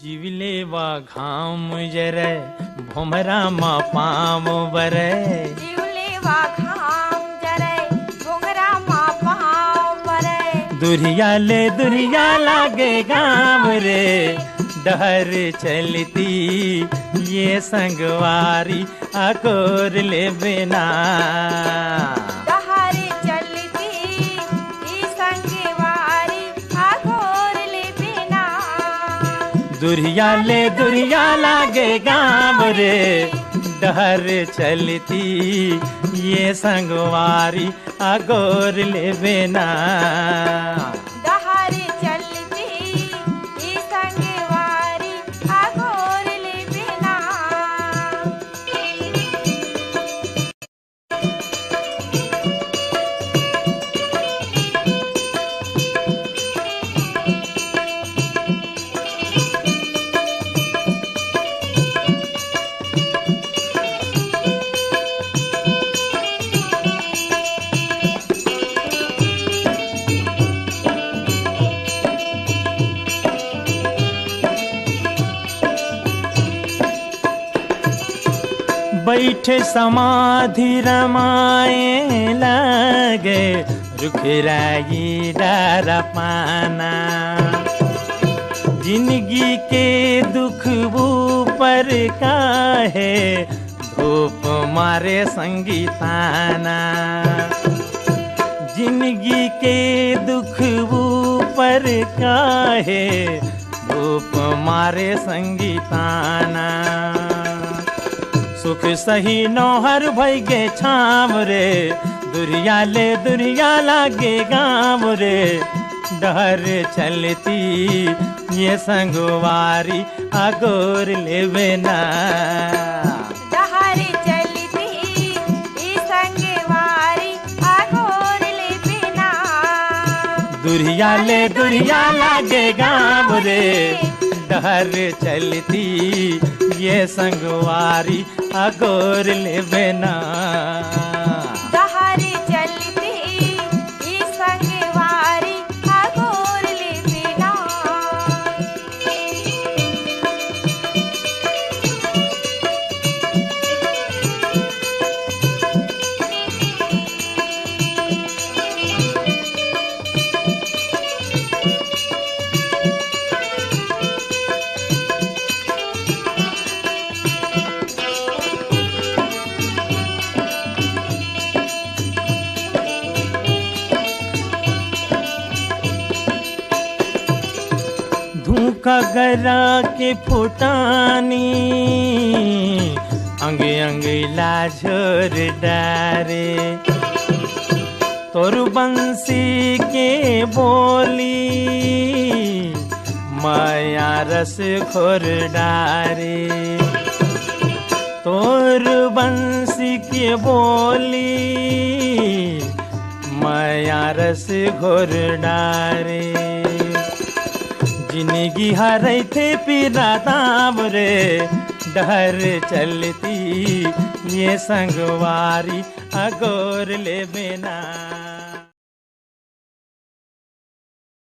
जीवले वा घाम जरे भोमरा मा पाम बरे जीवले वा घाम जरे भोमरा मा पाम बरे दुरिया लागे गाँव रे डहर चलती ये संगवारी अकोर ले बिना डहर चलती ई संगवारी अकोर ले बिना दुरिया लागे गाँव रे डहर चलती ये संगवारी अगोर ले बिना डहर चलती ई संगवारी अकोर ले बिना बैठे समाधि रमाए लगे रुखराई डर पाना जिंदगी के दुख ऊपर का है धूप मारे संगीताना जिंदगी के दुख ऊपर का है धूप मारे संगीताना सुख सही नौहर भई गे छाम रे दुरिया लागे गाँव रे डहर चलती ये संगवारी अगोर ले बिना डहर चलती ई संगवारी अकोर ले बिना दुरिया लागे गाँव रे डहर चलती ये संगवारी अगोर ले बिना डहर चलती ई संगवारी अकोर ले बिना धूका गरा के फुटानी अंग अंग लाझोर डारे तोर बंसी के बोली माया रस खोर डारे तोर बंसी के बोली माया रस घोर डारे जिंदगी हरई थे पीरा दाम रे डहर चलती ये संगवारी अगोर ले बिना।